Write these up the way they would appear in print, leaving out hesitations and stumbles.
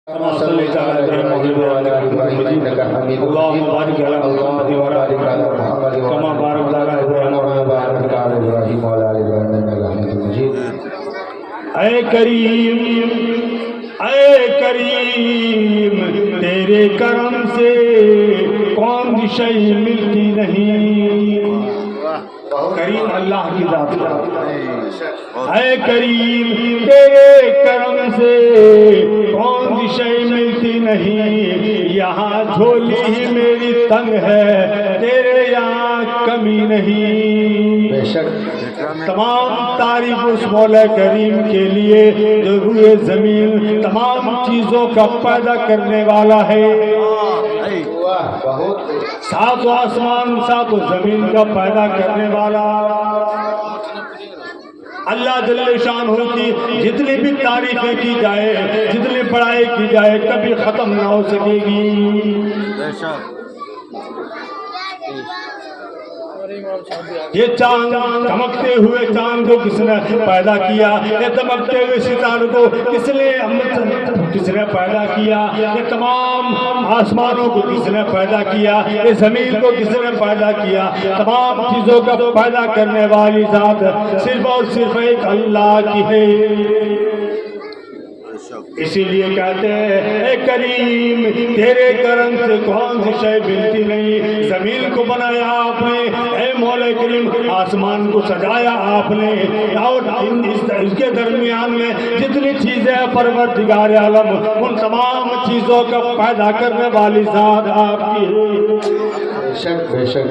كما صليت على ابراهيم وعلى ال ابراهيم انك حميد مجيد. اللهم بارك على محمد كما باركت على ابراهيم وعلى ال ابراهيم انك حميد مجيد. اے کریم تیرے کرم سے کون سی شے ملتی نہیں. کریم اللہ کی ذات ہے. اے کریم تیرے کرم سے کون سی شے ملتی نہیں. یہاں جھولی ہی میری تنگ ہے تیرے یہاں کمی نہیں. بے شک تمام تعریف اس مولا کریم کے لیے جو روئے زمین تمام چیزوں کا پیدا کرنے والا ہے. سات آسمان سات زمین کا پیدا کرنے والا اللہ جل شانہ کی جتنی بھی تعریفیں کی جائے جتنی بڑائی کی جائے کبھی ختم نہ ہو سکے گی. یہ چاند چمکتے ہوئے چاند کو کس نے پیدا کیا. یہ چمکتے ہوئے ستاروں کو کس نے پیدا کیا. یہ تمام آسمانوں کو کس نے پیدا کیا. یہ زمین کو کس نے پیدا کیا. تمام چیزوں کا پیدا کرنے والی ذات صرف اور صرف ایک اللہ کی ہے. اسی لیے کہتے ہیں اے کریم تیرے کرم سے کون سی شے ملتی نہیں. زمین کو بنایا آپ نے اے مولا کریم, آسمان کو سجایا آپ نے, اور اس کے درمیان میں جتنی چیزیں پروردگار عالم ان تمام چیزوں کا پیدا کرنے والی ذات آپ کی ہے. بے شک بے شک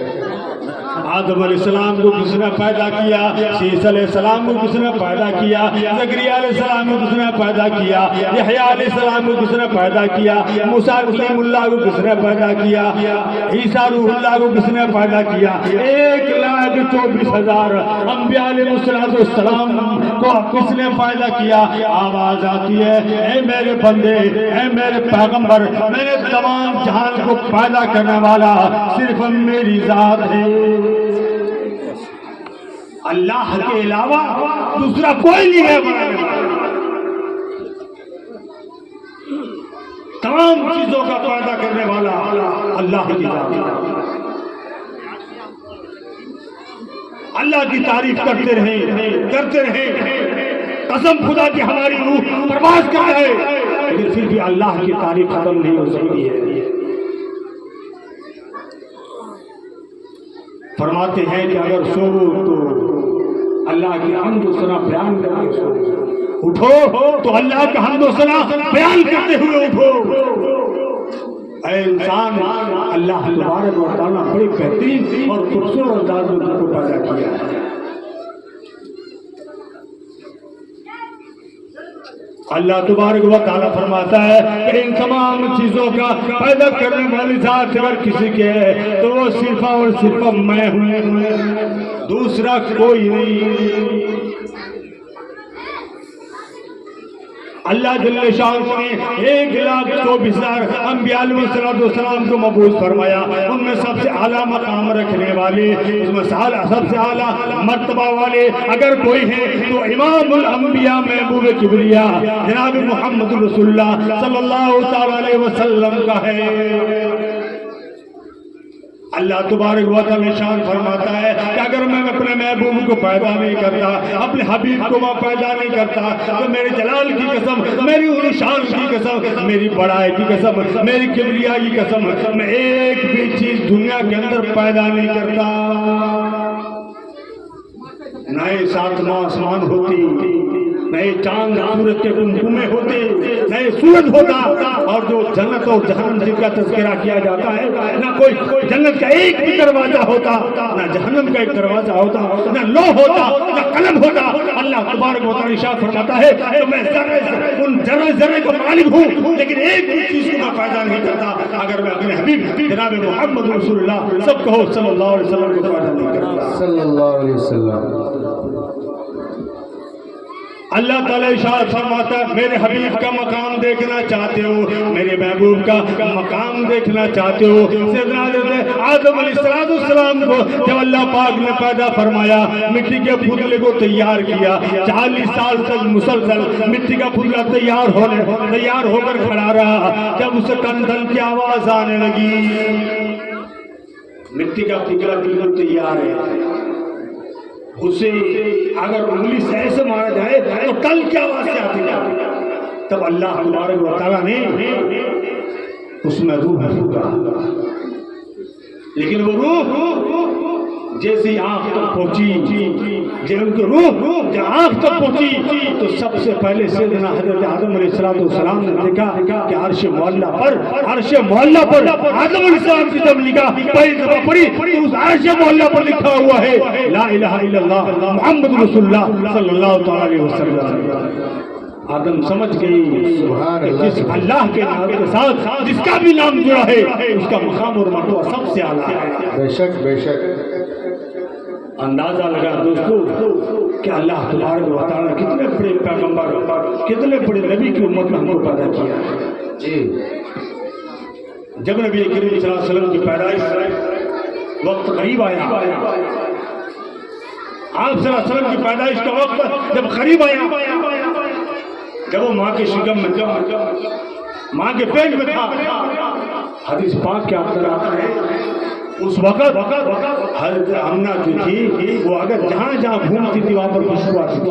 آدم علیہ السلام کو کس نے پیدا کیا. عیسیٰ علیہ السلام کو کس نے پیدا کیا. زکریا علیہ السلام کو کس نے پیدا کیا. یحییٰ علیہ السلام کو کس نے پیدا کیا. موسیٰ کلیم اللہ کو کس نے پیدا کیا. عیسیٰ روح اللہ کو کس نے پیدا کیا. 1,24,000 انبیاء علیہ السلام کو کس نے پیدا کیا. آواز آتی ہے اے میرے بندے اے میرے پیغمبر میں نے تمام جہان کو پیدا کرنے والا صرف میری ذات ہے. اللہ کے علاوہ دوسرا کوئی نہیں ہے بنانے والا. تمام چیزوں کا پیدا کرنے والا اللہ کی ذات ہے. اللہ کی تعریف کرتے رہیں. قسم خدا کی ہماری روح پرواز کر رہے لیکن پھر بھی اللہ کی تعریف ختم نہیں ہو سکتی ہے. فرماتے ہیں کہ اگر سو تو اللہ کی حمد و ثنا بیان کرتے سو, اٹھو تو اللہ کا حمد و ثنا بیان کرتے ہوئے اٹھو. اے انسان اللہ تبارک و تعالیٰ بڑی بہترین اور خوبصورت انداز میں تم کو پیدا کیا ہے. اللہ تبارک و تعالیٰ فرماتا ہے کہ ان تمام چیزوں کا پیدا کرنے والی ذات اگر کسی کے ہے تو وہ صرف اور صرف میں ہوں, دوسرا کوئی نہیں. اللہ جل شانہ نے 1,24,000 انبیاء علیہ السلام کو مبعوث فرمایا. ان میں سب سے اعلیٰ مقام رکھنے والے, اس میں سب سے اعلیٰ مرتبہ والے اگر کوئی ہیں تو امام الانبیاء محبوب کبریا جناب محمد رسول اللہ صلی اللہ تعالی علیہ وسلم کا ہے. اللہ تبارک و تعالی شان فرماتا ہے کہ اگر میں اپنے محبوب کو پیدا نہیں کرتا, اپنے حبیب کو میں پیدا نہیں کرتا تو میرے جلال کی قسم, میری علی شان کی قسم, میری بڑائی کی قسم, میری کبریا کی قسم, میں ایک بھی چیز دنیا کے اندر پیدا نہیں کرتا. نئے ساتواں آسمان ہوتی, نئے چاند سورج کے کنکمے ہوتے, نئے سورج ہوتا, اور جو جنت اور جہنم جن کا تذکرہ کیا جاتا ہے نہ کوئی جنت کا ایک بھی دروازہ ہوتا, نہ جہنم کا ایک دروازہ ہوتا, نہ لوح ہوتا, نہ قلم ہوتا. اللہ تبارک و تعالی ارشاد فرماتا ہے کہ میں ان ذرے کا مالک ہوں لیکن ایک بھی چیز کو میں پیدا نہیں کرتا اگر میں اپنے حبیب جناب محمد رسول اللہ سب کہو صلی اللہ علیہ وسلم کو پیدا نہیں کرتا. صلی اللہ علیہ وسلم. اللہ تعالیٰ ارشاد فرماتا ہے میرے حبیب کا مقام دیکھنا چاہتے ہو، میرے محبوب کا مقام دیکھنا چاہتے ہو؟ سیدنا حضرت آدم علیہ السلام کو جب اللہ پاک نے پیدا فرمایا، مٹی کے پتلے کو تیار کیا، 40 سال تک مسلسل مٹی کا پتلا تیار ہو کر کھڑا رہا۔ جب اسے ٹن ٹن کی آواز آنے لگی، مٹی کا پتلا بالکل تیار ہے، اسے اگر انگلی سے ایسے مارا جائے تو ٹن کی آواز سے آتی ہے۔ تب اللہ تبارک و تعالیٰ نے اس میں روح پھونکا، لیکن وہ روح جیسی آنکھ تک پہنچی، جب ان کی روح جب آنکھ تک پہنچی تو سب سے پہلے سیدنا حضرت آدم علیہ السلام نے دیکھا کہ عرش معلیٰ پر آدم علیہ السلام کی جب نگاہ پہلی دفعہ پڑی تو اس عرش معلیٰ پر لکھا ہوا ہے لا الہ الا اللہ محمد رسول اللہ صلی اللہ علیہ وسلم۔ آدم سمجھ گئی کہ جس اللہ کے نام کے ساتھ جس کا بھی نام جڑا ہے اس کا مقام اور مرتبہ سب سے اعلیٰ ہے۔ بے شک بے شک۔ اندازہ لگا دوستو کہ اللہ تبارک و تعالیٰ نے کتنے بڑے پیغمبر، کتنے بڑے نبی کی امت میں ہم کو پیدا کیا ہے۔ جی جب نبی کریم صلی اللہ علیہ وسلم کی پیدائش وقت قریب آیا، آپ صلی اللہ علیہ وسلم کی پیدائش کا وقت جب قریب آیا، جب وہ ماں کے شکم میں ماں کے پیٹ میں تھا، حدیث پاک کے اندر آتا ہے اس وقت حضرت آمنہ جو تھی وہ اگر جہاں جہاں گھومتی تھی وہاں پر خوشبو آتی تھی۔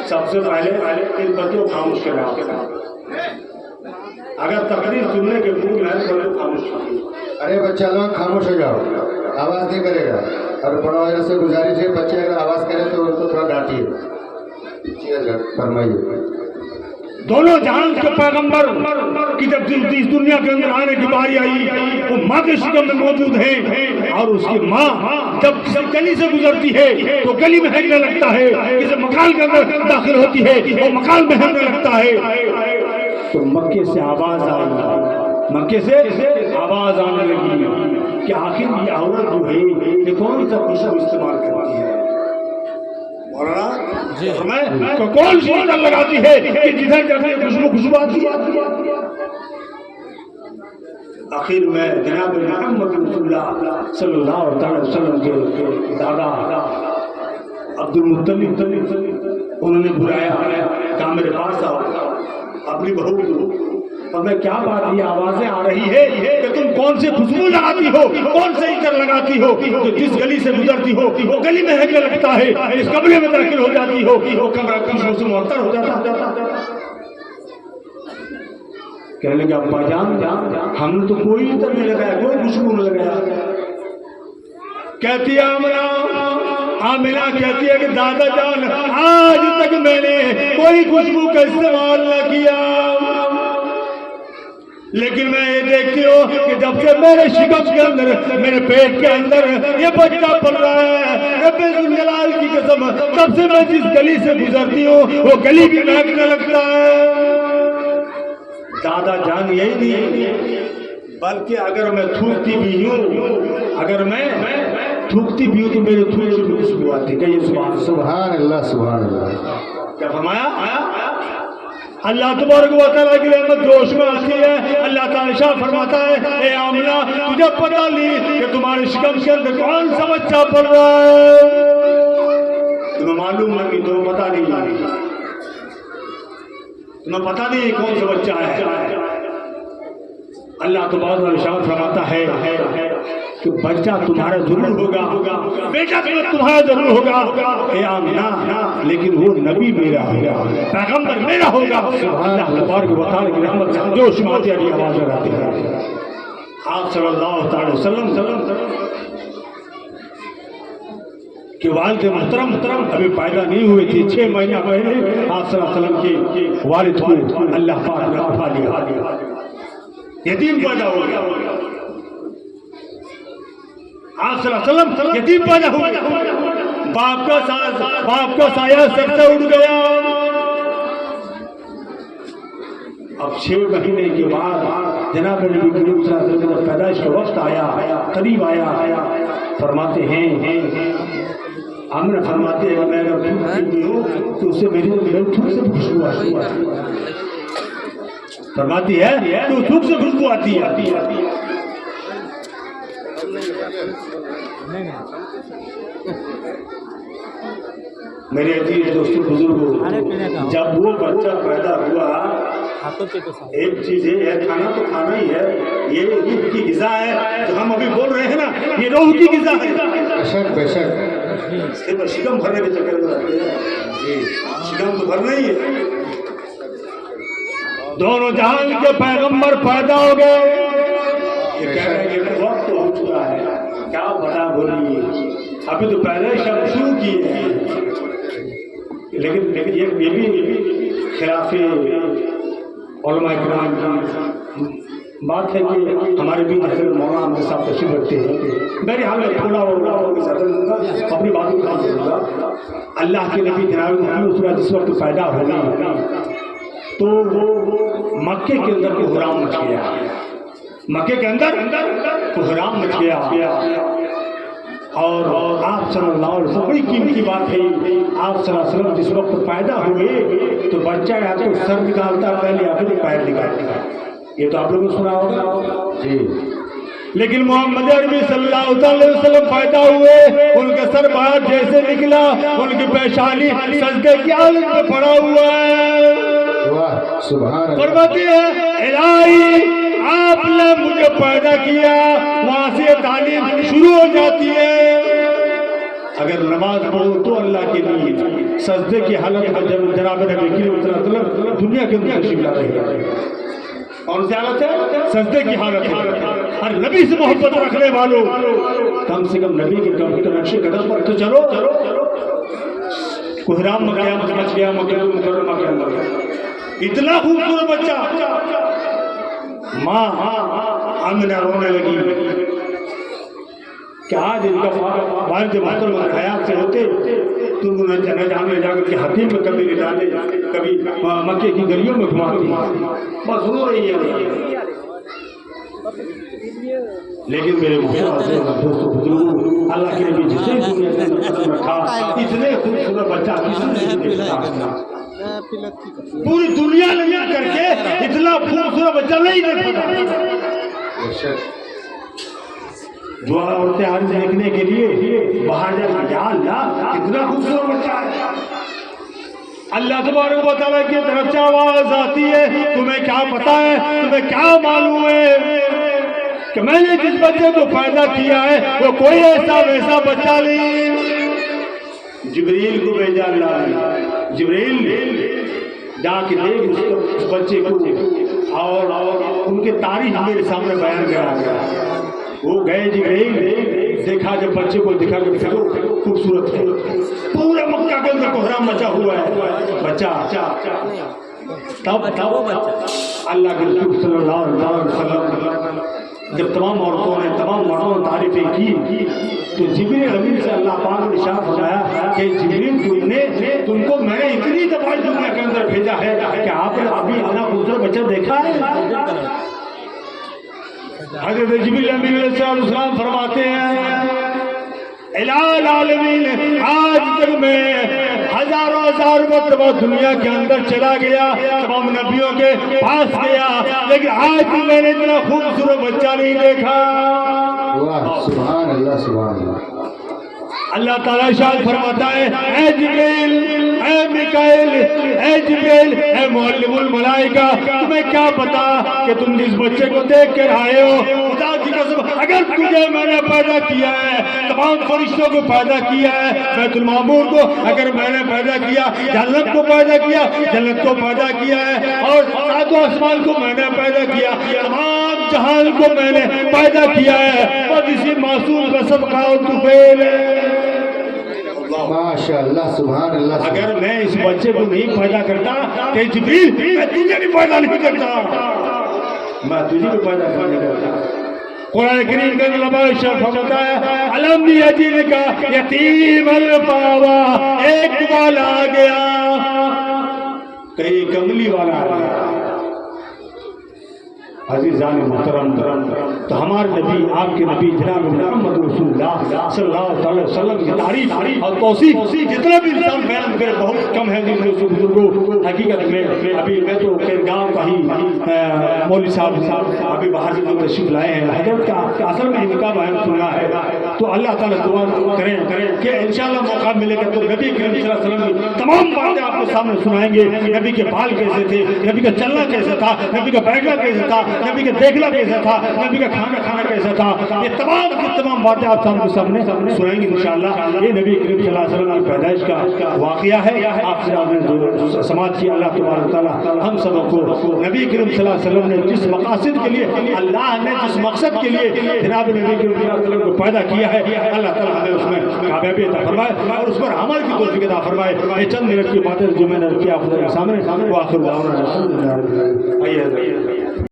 سب سے پہلے ان بچوں کو خاموش کرا، اگر تقریر سننے کے بھول ہے تو خاموش کر۔ ارے بچہ لوگ خاموش ہو جاؤ، آواز نہیں کرے گا، اور بڑا وغیرہ سے گزارش ہے بچے اگر آواز کرے تو ان کو تھوڑا ڈانٹیے۔ فرمائیے۔ دونوں جہان کے پیغمبر کی جب اس دنیا کے اندر آنے کی باری آئی، وہ ماں کے شکم میں موجود ہیں، اور اس کی ماں جب کسی گلی سے گزرتی ہے تو گلی میں ہلنے لگتا ہے، کسی مکان کے اندر داخل ہوتی ہے وہ مکان میں ہلنے لگتا ہے۔ تو مکے سے آواز آئی، مکے سے آواز آنے لگی کہ آخر یہ عورت جو ہے یہ کون سا خوشبو استعمال کرتی ہے؟ کون سی عطر لگاتی ہے کہ جدھر جاتے ہیں خوشبو آتی ہے؟ آخر میں جناب محمد رسول اللہ صلی اللہ علیہ وسلم کے دادا عبد المطلب انہوں نے بلایا، کہا میرے پاس آؤ، اپنی بہو کو، اور میں کیا بات یہ آوازیں آ رہی ہے کہ تم کون سے خوشبو لگاتی ہو، کون سے عطر لگاتی ہو، جو جس گلی سے گزرتی ہو وہ گلی میں ہلنے لگتا ہے، اس کمرے میں داخل ہو جاتی ہو وہ کمرہ خوشبو سے معطر ہو جاتا۔ کہنے لگا ابا جان ہم نے تو کوئی عطر نہیں لگایا، کوئی خوشبو نہیں لگایا۔ کہتی ہے آمنہ کہتی ہے کہ دادا جان آج تک میں نے کوئی خوشبو کا استعمال نہ کیا، لیکن میں یہ دیکھتی ہوں کہ جب سے میرے شکم کے اندر، میرے پیٹ کے اندر یہ بچہ پل رہا ہے، رب ذوالجلال کی قسم تب سے میں جس گلی سے گزرتی ہوں وہ گلی بھی مہکنے لگتا ہے۔ دادا جان یہی نہیں بلکہ اگر میں تھوکتی بھی ہوں، اگر میں تھوکتی بھی ہوں تو میرے تھوک کی خوشبو آتی ہے۔ سبحان اللہ سبحان اللہ۔ کیا فرمایا؟ اللہ تبارک و تعالیٰ کی رحمت جوش میں آتی ہے۔ اللہ تعالیٰ شاہ فرماتا ہے اے آمنہ تجھے پتہ نہیں کہ تمہارے شکم کے اندر کون سا بچہ پل رہا ہے؟ تمہیں معلوم نہیں، تمہیں پتہ نہیں، تمہیں پتہ نہیں کون سا بچہ ہے۔ اللہ تبارک و تعالیٰ فرماتا ہے کہ بچہ تمہارا ضرور ہوگا، بیٹا تمہارا ضرور ہوگا اے آمنہ، لیکن وہ نبی میرا ہوگا، پیغمبر میرا ہوگا۔ اللہ تبارک و تعالیٰ کی رحمت سے جوش میں آتی ہے، آواز لگاتے ہیں۔ آپ صلی اللہ علیہ وسلم کہ والد محترم ابھی پیدا نہیں ہوئے تھے، 6 مہینہ پہلے آپ صلی اللہ علیہ وسلم کے والد کو اللہ پاک نے اٹھا لیا، یتیم پیدا ہو گیا۔ آپ صلی اللہ علیہ وسلم یتیم پیدا ہو گیا، باپ کا سایہ سر سے اڑ گیا۔ اب 6 مہینے کے بعد جناب نبی کریم صلی اللہ علیہ وسلم پیدائش کا وقت آیا، قریب آیا، فرماتے ہیں آمنہ فرماتے ہیں میں اگر تھوک پیتی ہوں تو اسے میری تھوک سے خوشبو آتی ہے، فرماتی ہے تو تھوک سے خوشبو آتی ہے۔ میرے عزیز دوستوں بزرگوں، جب وہ بچہ پیدا ہوا ایک چیز ہے، یہ کھانا تو کھانا ہی ہے، یہ روح کی غذا ہے جو ہم ابھی بول رہے ہیں نا، یہ روح کی غذا ہے۔ بے شک شکم بھرنے کے چکر میں رہتے ہیں، شکم تو بھرنا ہی ہے۔ دونوں جہان کے پیغمبر پیدا ہو گئے، یہ کہہ رہے ہیں کہ وقت ہو چکا ہے، کیا بتا بولیے، ابھی تو پہلے شب شروع کیے ہیں، لیکن یہ بھی خلاف علماء کرام کی بات ہے کہ ہمارے بھی حضرت مولانا احمد صاحب تشریف رکھتے ہیں۔ میرے حال میں تھوڑا اور اپنی باتوں کو کروں گا۔ اللہ کے نبی جناب محمد صلی اللہ علیہ وسلم جس وقت پیدا ہونے تو وہ مکے کے اندر کوحرام مچ گیا، مکے کے اندر کوحرام مچ گیا، اور آپ صلی اللہ علیہ وسلم بڑی قیمتی بات ہے، آپ صلی اللہ علیہ وسلم جس وقت پیدا ہوئے تو بچہ یا تو سر نکالتا پہلے یا پھر پیر نکالتا، یہ تو آپ لوگوں نے سنا ہوگا جی۔ لیکن محمد عربی صلی اللہ علیہ وسلم پیدا ہوئے، ان کا سر باہر جیسے نکلا، ان کی پیشانی سجدے کی حالت میں پڑا ہوا ہے۔ فرماتی ہے الہی آپ نے مجھے پیدا کیا، وہاں سے تعلیم شروع ہو جاتی ہے۔ اگر نماز پڑھو تو اللہ کے لیے سجدے کی حالت میں جب جناب نبی کریم صلی اللہ علیہ وسلم دنیا کے اندر تشریف لا رہے ہیں، کون سی حالت ہے؟ سجدے کی حالت ہے۔ ہر نبی سے محبت رکھنے والوں کم سے کم نبی کے نقش قدم پر تو چلو۔ کوحرام میں قیامت مچ گیا مکہ المکرمہ کے اندر، اتنا خوبصورت بچہ، ماں آمنہ رونے لگی کہ آج ان کا والد محترم حیات سے ہوتے تو انہوں نے جانے جا کر کے حتیم میں کبھی لے ڈالے، کبھی مکے کی گلیوں میں گھماتی، بس رو رہی ہے۔ لیکن میرے دوستوں بزرگوں، اللہ کے نبی جسے دنیا کے اندر قدم رکھا، اتنے خوبصورت بچہ کسی نے نہیں دیکھا، پوری دنیا نے مل کر کے اتنا خوبصورت بچہ نہیں دیکھا۔ جو عورتیں آج دیکھنے کے لیے باہر جانا، یا اللہ اتنا خوبصورت بچہ ہے، اللہ تبارک و تعالیٰ کی طرف سے آواز آتی ہے، تمہیں کیا پتا ہے، تمہیں کیا معلوم ہے کہ میں نے جس بچے کو پیدا کیا ہے وہ کوئی ایسا ویسا بچہ نہیں۔ جبریل کو بھیجا اللہ نے، جبریل جا کے دیکھ اس بچے کو، اور ان کے تاریخ میرے سامنے بیان کرا گیا۔ وہ گئے جبریل، دیکھا جب بچے کو دکھا کے خوبصورت ہے، پورے مکہ کے اندر کوحرام مچا ہوا ہے بچہ۔ تب اللہ کے رسول صلی اللہ علیہ وسلم جب تمام عورتوں نے تمام مردوں نے تعریفیں کی تو جبریل امین سے اللہ پاک نے ارشاد فرمایا کہ جبریل تم کو میں نے اتنی دفعہ دنیا کے اندر بھیجا ہے کہ آپ نے ابھی اتنا خوبصورت بچہ دیکھا ہے؟ حضرت جبریل امین علیہ السلام فرماتے ہیں الہ العالمین آج تک میں ہزاروں مرتبہ دنیا کے اندر چلا گیا، تمام نبیوں کے پاس گیا، لیکن آج تک میں نے اتنا خوبصورت بچہ نہیں دیکھا۔ سبحان اللہ سبحان اللہ۔ اللہ تعالیٰ ارشاد فرماتا ہے اے جبریل، اے میکائیل، اے جبریل، اے معلم الملائکہ، تمہیں کیا پتا کہ تم جس بچے کو دیکھ کر آئے ہو، خدا کی قسم اگر تجھے میں نے پیدا کیا ہے، تمام فرشتوں کو پیدا کیا ہے، بیت المعمور کو اگر میں نے پیدا کیا، جنت کو پیدا کیا، جنت کو پیدا کیا ہے، اور ساتوں آسمان کو میں نے پیدا کیا، تمام جہان کو میں نے پیدا کیا ہے، اور اسی معصوم کا صدقہ اور طفیل ہے۔ ماشاءاللہ سبحان اللہ۔ اگر میں اس بچے کو نہیں پیدا کرتا کہ جبریل میں تجھے بھی پیدا نہیں کرتا، میں تجھے بھی پیدا نہیں کرتا۔ قرآن کریم کا لبا شرف بتایا علم یجدک یتیما فآویٰ، ایک والا آ گیا، کہیں کملی والا آ گیا، عزیزان محترم، تو ہمارے نبی، آپ کے نبی جناب محمد رسول اللہ صلی اللہ علیہ وسلم کی تعریف اور توصیف جتنا بھی انسان بیان کرے بہت کم ہے جن میں بزرگوں حقیقت میں ابھی میں تو گاؤں کا ہی مولوی صاحب ابھی باہر سے جو تشریف لائے ہیں حضرت کا اصل میں ان کا بیان سننا ہے تو اللہ تعالیٰ دعا کریں کہ انشاءاللہ موقع ملے گا تو نبی کریم صلی اللہ علیہ وسلم کی تمام باتیں آپ کو سامنے سنائیں گے. نبی کے بال کیسے تھے، نبی کا چلنا کیسے تھا، نبی کا بیٹھنا کیسے تھا، نبی کا دیکھنا کیسے تھا، نبی کا کھانا کیسے تھا، یہ تمام باتیں آپ سامنے سنائیں گے انشاءاللہ. یہ نبی کریم صلی اللہ علیہ وسلم کی پیدائش کا واقعہ ہے. آپ سے آپ نے جو سماعت کی اللہ تبارک تعالیٰ ہم سب کو نبی کریم صلی اللہ علیہ وسلم نے جس مقاصد کے لیے، اللہ نے جس مقصد کے لیے جناب نبی کریم صلی اللہ علیہ وسلم کو پیدا کیا ہے، اللہ تعالیٰ ہمیں اس میں کامیابی عطا فرمائے اور اس پر عمل کی توفیق عطا فرمائے. یہ چند منٹ کی باتیں جو میں نے کیا آپ کے سامنے، وآخر دعوانا الحمدللہ. آئیے